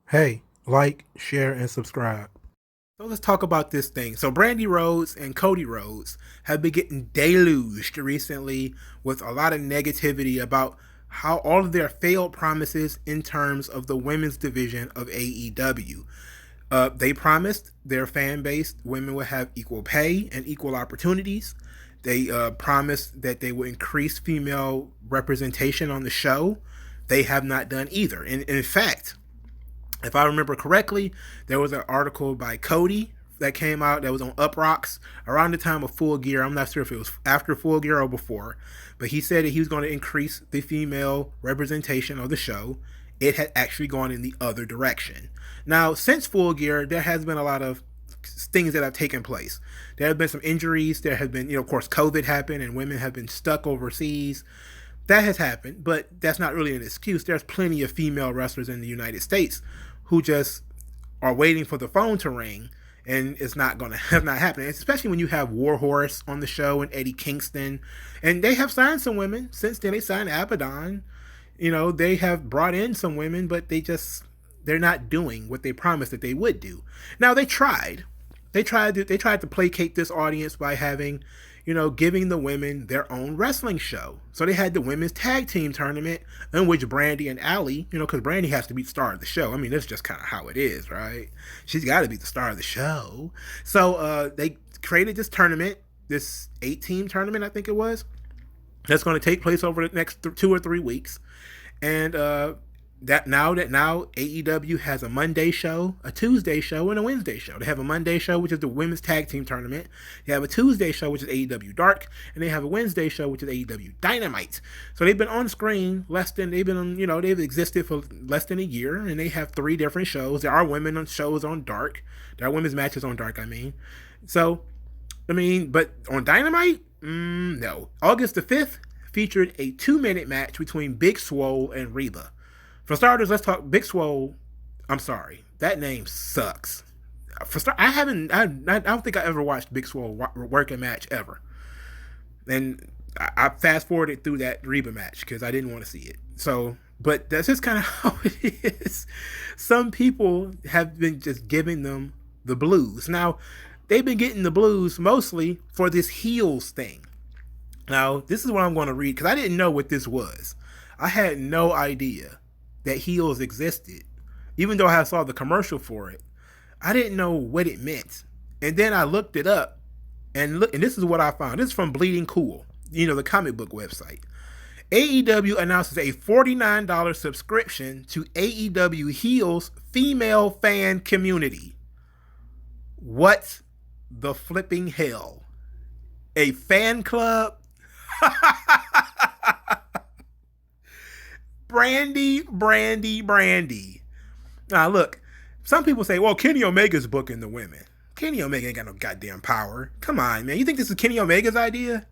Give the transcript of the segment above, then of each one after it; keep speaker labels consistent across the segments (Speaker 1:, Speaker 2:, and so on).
Speaker 1: Hey, like, share, and subscribe. So let's talk about this thing. So Brandi Rhodes and Cody Rhodes have been getting deluged recently with a lot of negativity about how all of their failed promises in terms of the women's division of AEW. They promised their fan base women would have equal pay and equal opportunities. They promised that they would increase female representation on the show. They have not done either. And in fact, if I remember correctly, there was an article by Cody that came out that was on Uprocks around the time of Full Gear. I'm not sure if it was after Full Gear or before, but he said that he was going to increase the female representation of the show. It had actually gone in the other direction. Now, since Full Gear, there has been a lot of things that have taken place. There have been some injuries. There have been, of course, COVID happened and women have been stuck overseas. That has happened, but that's not really an excuse. There's plenty of female wrestlers in the United States who just are waiting for the phone to ring, and it's not going to have not happening. Especially when you have Warhorse on the show and Eddie Kingston, and they have signed some women since then. They signed Abaddon. They have brought in some women, but they're not doing what they promised that they would do. Now they tried. They tried to placate this audience by having, giving the women their own wrestling show. So they had the women's tag team tournament in which Brandi and Allie, because Brandi has to be the star of the show. I mean, that's just kind of how it is, right? She's got to be the star of the show. So they created this tournament, this 8-team tournament, I think it was, that's going to take place over the next 2 or 3 weeks. And that now AEW has a Monday show, a Tuesday show, and a Wednesday show. They have a Monday show, which is the women's tag team tournament. They have a Tuesday show, which is AEW Dark, and they have a Wednesday show, which is AEW Dynamite. So they've been on screen they've existed for less than a year, and they have 3 different shows. There are women on shows on Dark. There are women's matches on Dark, but on Dynamite, no. August the 5th featured a 2-minute match between Big Swole and Reba. For starters, let's talk Big Swole. I'm sorry, that name sucks. I don't think I ever watched Big Swole work a match ever. And I fast forwarded through that Reba match because I didn't want to see it. So, but that's just kind of how it is. Some people have been just giving them the blues. Now, they've been getting the blues mostly for this heels thing. Now, this is what I'm going to read because I didn't know what this was. I had no idea that heels existed. Even though I saw the commercial for it, I didn't know what it meant. And then I looked it up, and this is what I found. This is from Bleeding Cool, the comic book website. AEW announces a $49 subscription to AEW Heels female fan community. What the flipping hell? A fan club? Brandi. Now, look, some people say, well, Kenny Omega's booking the women. Kenny Omega ain't got no goddamn power. Come on, man. You think this is Kenny Omega's idea?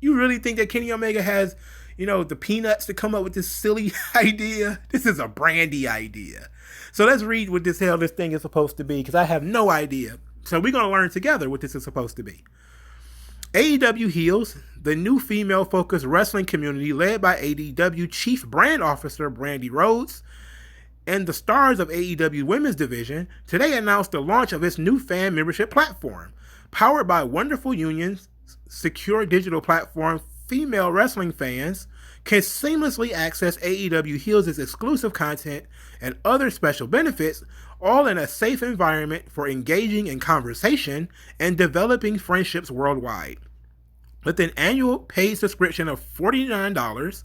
Speaker 1: You really think that Kenny Omega has, the peanuts to come up with this silly idea? This is a Brandi idea. So let's read what this thing is supposed to be, because I have no idea. So we're going to learn together what this is supposed to be. AEW Heels, the new female-focused wrestling community led by AEW Chief Brand Officer Brandi Rhodes, and the stars of AEW Women's Division, today announced the launch of its new fan membership platform. Powered by Wonderful Union's secure digital platform, female wrestling fans can seamlessly access AEW Heels' exclusive content and other special benefits, all in a safe environment for engaging in conversation and developing friendships worldwide. With an annual paid subscription of $49,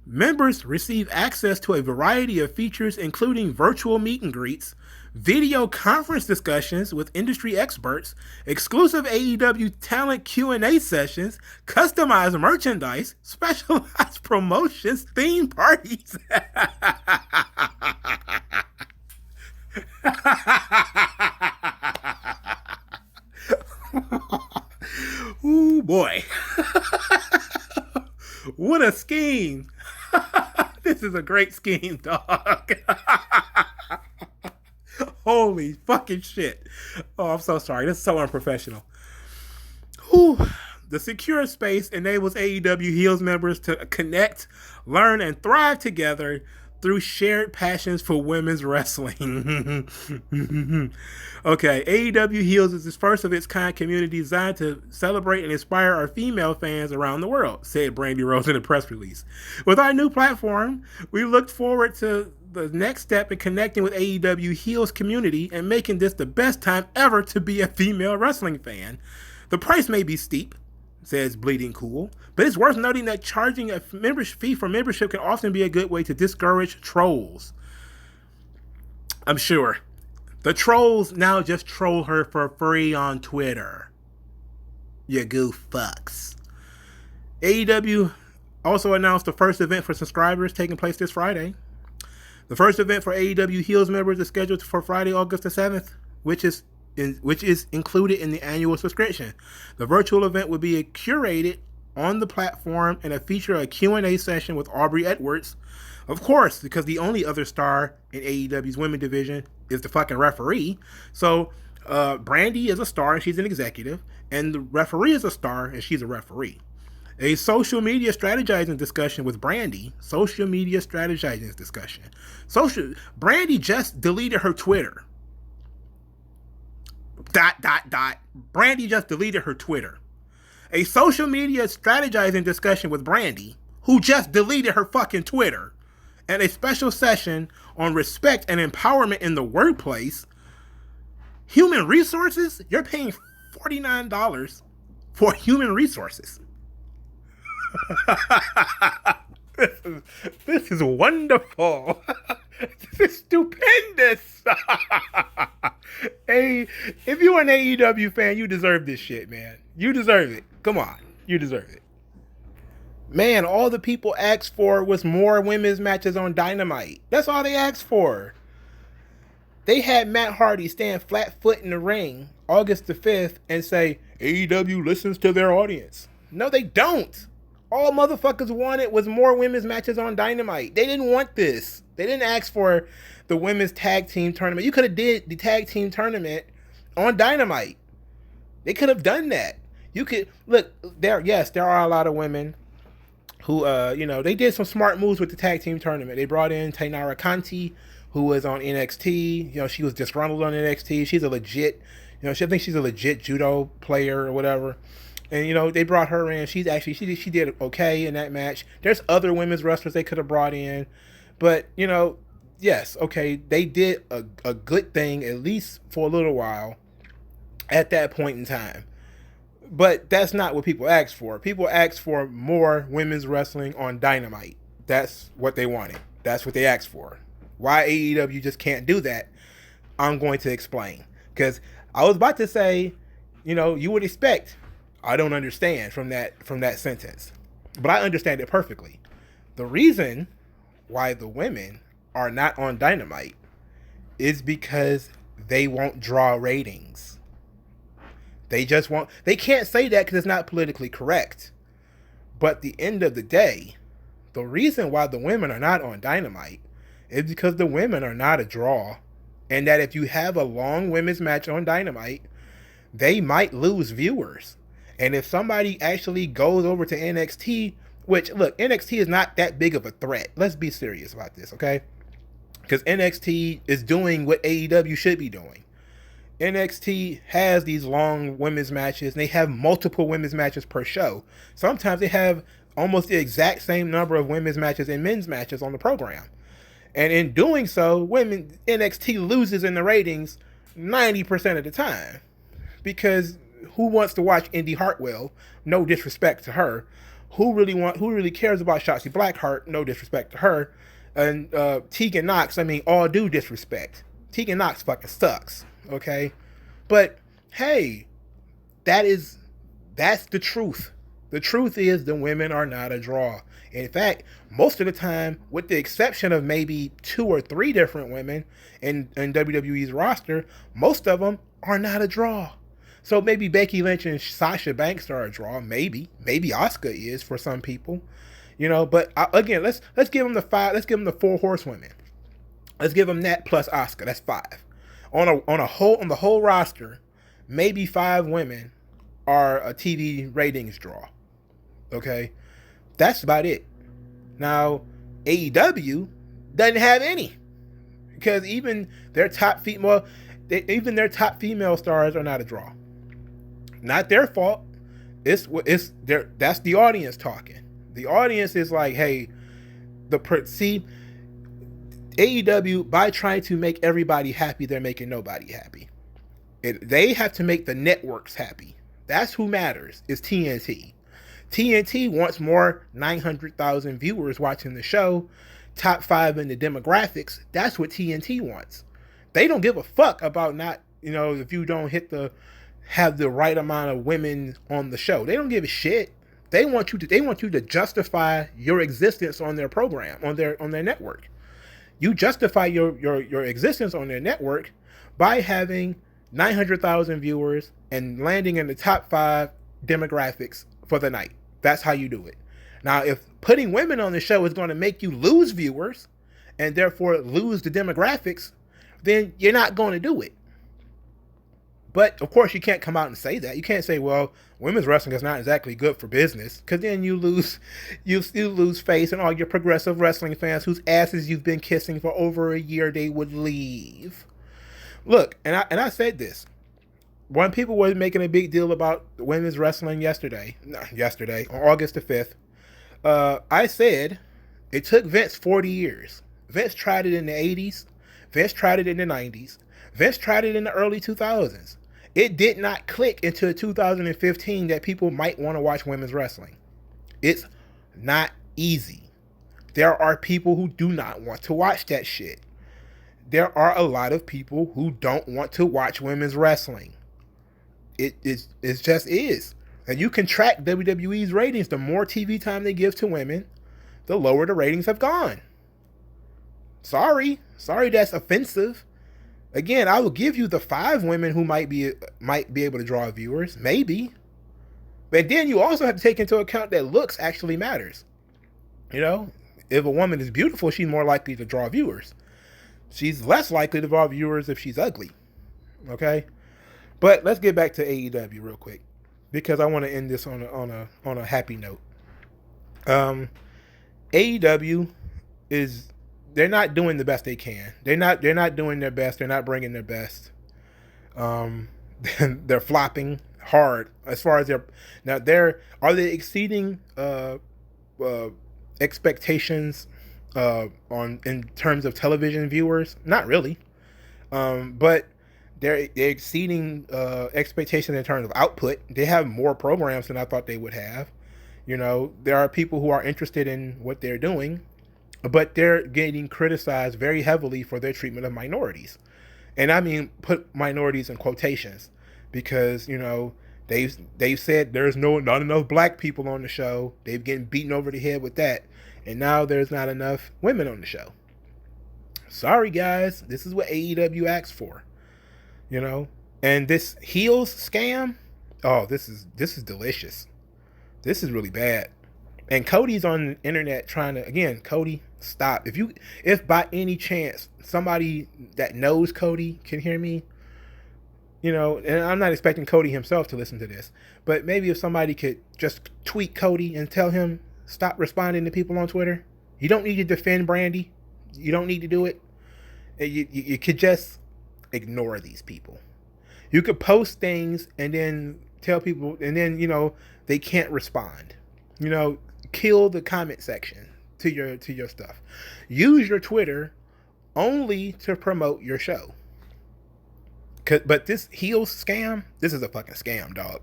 Speaker 1: members receive access to a variety of features including virtual meet and greets, video conference discussions with industry experts, exclusive AEW talent Q&A sessions, customized merchandise, specialized promotions, theme parties. Ooh, boy. What a scheme. This is a great scheme, dog. Holy fucking shit. Oh, I'm so sorry. This is so unprofessional. Whew. The secure space enables AEW Heels members to connect, learn, and thrive together through shared passions for women's wrestling. Okay, AEW Heels is the first of its kind community designed to celebrate and inspire our female fans around the world, said Brandi Rhodes in a press release. With our new platform, we look forward to the next step in connecting with AEW Heels community and making this the best time ever to be a female wrestling fan. The price may be steep, says Bleeding Cool, but it's worth noting that charging a fee for membership can often be a good way to discourage trolls. I'm sure. The trolls now just troll her for free on Twitter. You goof fucks. AEW also announced the first event for subscribers taking place this Friday. The first event for AEW Heels members is scheduled for Friday, August the 7th, which is included in the annual subscription. The virtual event will be curated on the platform and feature a Q&A session with Aubrey Edwards. Of course, because the only other star in AEW's women division is the fucking referee. So Brandi is a star and she's an executive, and the referee is a star and she's a referee. A social media strategizing discussion with Brandi. Brandi just deleted her Twitter. ... Brandi just deleted her Twitter. A social media strategizing discussion with Brandi, who just deleted her fucking Twitter, and a special session on respect and empowerment in the workplace. Human resources? You're paying $49 for human resources. This is wonderful. This is stupendous. Hey, if you're an AEW fan, you deserve this shit, man. You deserve it. Come on. You deserve it. Man, all the people asked for was more women's matches on Dynamite. That's all they asked for. They had Matt Hardy stand flat foot in the ring August the 5th and say, AEW listens to their audience. No, they don't. All motherfuckers wanted was more women's matches on Dynamite. They didn't want this. They didn't ask for the women's tag team tournament. You could have did the tag team tournament on Dynamite. They could have done that. You could look there. Yes, there are a lot of women who, they did some smart moves with the tag team tournament. They brought in Tainara Conti, who was on NXT. She was disgruntled on NXT. She's a legit, I think she's a legit judo player or whatever. And, they brought her in. She did okay in that match. There's other women's wrestlers they could have brought in. But, yes, okay, they did a good thing, at least for a little while, at that point in time. But that's not what people asked for. People asked for more women's wrestling on Dynamite. That's what they wanted. That's what they asked for. Why AEW just can't do that, I'm going to explain. Because I was about to say, you would expect... I don't understand from that sentence, but I understand it perfectly. The reason why the women are not on Dynamite is because they won't draw ratings. They can't say that because it's not politically correct. But at the end of the day, the reason why the women are not on Dynamite is because the women are not a draw. And that if you have a long women's match on Dynamite, they might lose viewers. And if somebody actually goes over to NXT, which, look, NXT is not that big of a threat. Let's be serious about this, okay? Because NXT is doing what AEW should be doing. NXT has these long women's matches, and they have multiple women's matches per show. Sometimes they have almost the exact same number of women's matches and men's matches on the program. And in doing so, NXT loses in the ratings 90% of the time. Because... who wants to watch Indy Hartwell? No disrespect to her. Who really cares about Shotzi Blackheart? No disrespect to her. And Tegan Nox, all due disrespect. Tegan Nox fucking sucks. Okay? But hey, that's the truth. The truth is the women are not a draw. In fact, most of the time, with the exception of maybe 2 or 3 different women in WWE's roster, most of them are not a draw. So maybe Becky Lynch and Sasha Banks are a draw. Maybe Asuka is for some people, But again, let's give them the 5. Let's give them the 4 horsewomen. Let's give them that plus Asuka. That's 5. On the whole roster, maybe 5 women are a TV ratings draw. Okay, that's about it. Now AEW, doesn't have any, because even their top female stars are not a draw. Not their fault. It's that's the audience talking. The audience is like, hey, AEW, by trying to make everybody happy, they're making nobody happy. They have to make the networks happy. That's who matters, is TNT. TNT wants more 900,000 viewers watching the show, top 5 in the demographics. That's what TNT wants. They don't give a fuck about not, if you don't have the right amount of women on the show. They don't give a shit. They want you to justify your existence on their program, on their network. You justify your existence on their network by having 900,000 viewers and landing in the top 5 demographics for the night. That's how you do it. Now, if putting women on the show is going to make you lose viewers and therefore lose the demographics, then you're not going to do it. But of course, you can't come out and say that. You can't say, well, women's wrestling is not exactly good for business, because then you lose face, and all your progressive wrestling fans whose asses you've been kissing for over a year, they would leave. Look, and I said this when people were making a big deal about women's wrestling yesterday, on August the 5th. I said it took Vince 40 years. Vince tried it in the 80s. Vince tried it in the 90s. Vince tried it in the early 2000s. It did not click until 2015 that people might want to watch women's wrestling. It's not easy. There are people who do not want to watch that shit. There are a lot of people who don't want to watch women's wrestling. It just is. And you can track WWE's ratings. The more TV time they give to women, the lower the ratings have gone. Sorry that's offensive. Again, I will give you the 5 women who might be able to draw viewers, maybe. But then you also have to take into account that looks actually matters. If a woman is beautiful, she's more likely to draw viewers. She's less likely to draw viewers if she's ugly. Okay? But let's get back to AEW real quick, because I want to end this on a happy note. AEW they're not doing the best they can. They're not doing their best. They're not bringing their best. They're flopping hard as far as are they exceeding expectations in terms of television viewers? Not really. But they're exceeding expectations in terms of output. They have more programs than I thought they would have. There are people who are interested in what they're doing, but they're getting criticized very heavily for their treatment of minorities. And I mean, put minorities in quotations, because, they've said there's not enough black people on the show. They've getting beaten over the head with that. And now there's not enough women on the show. Sorry, guys. This is what AEW asked for. And this heels scam, oh, this is delicious. This is really bad. And Cody's on the internet trying to, again, Cody, stop. If by any chance somebody that knows Cody can hear me, and I'm not expecting Cody himself to listen to this, but maybe if somebody could just tweet Cody and tell him, stop responding to people on Twitter. You don't need to defend Brandi. You don't need to do it. You could just ignore these people. You could post things and then tell people, and then, they can't respond. Kill the comment section to your stuff. Use your Twitter only to promote your show. But this heels scam, this is a fucking scam, dog.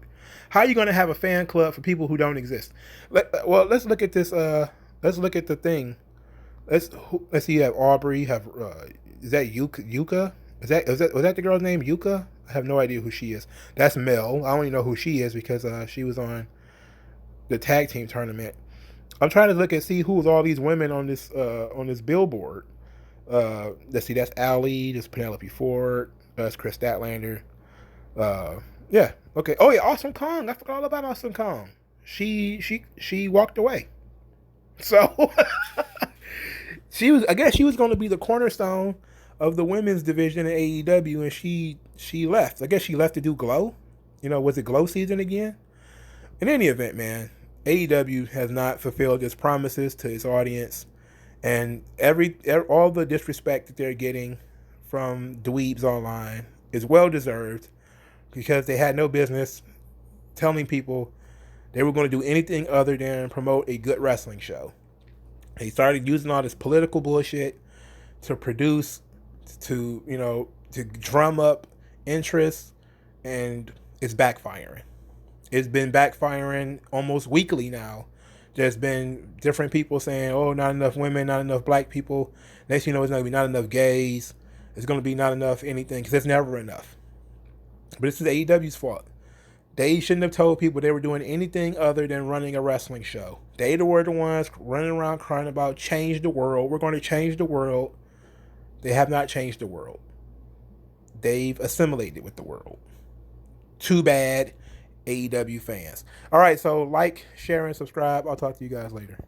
Speaker 1: How are you going to have a fan club for people who don't exist? Let's look at this. Let's look at the thing. Let's see. You have Aubrey. Is that Yuka? Was that the girl's name? Yuka? I have no idea who she is. That's Mel. I only know who she is because she was on the tag team tournament. I'm trying to look and see who's all these women on this billboard. Let's see. That's Allie. That's Penelope Ford. That's Chris Statlander. Yeah. Okay. Oh yeah, Awesome Kong. I forgot all about Awesome Kong. She walked away. So I guess she was going to be the cornerstone of the women's division in AEW, and she left. I guess she left to do Glow. Was it Glow season again? In any event, man, AEW has not fulfilled its promises to its audience, And all the disrespect that they're getting from dweebs online is well deserved, because they had no business telling people they were going to do anything other than promote a good wrestling show. They started using all this political bullshit to produce, to drum up interest, and it's backfiring. It's been backfiring almost weekly now. There's been different people saying, oh, not enough women, not enough black people. Next thing you know, it's going to be not enough gays. It's going to be not enough anything, because it's never enough. But this is AEW's fault. They shouldn't have told people they were doing anything other than running a wrestling show. They were the ones running around crying about change the world. We're going to change the world. They have not changed the world. They've assimilated with the world. Too bad, AEW fans. All right, so like, share, and subscribe. I'll talk to you guys later.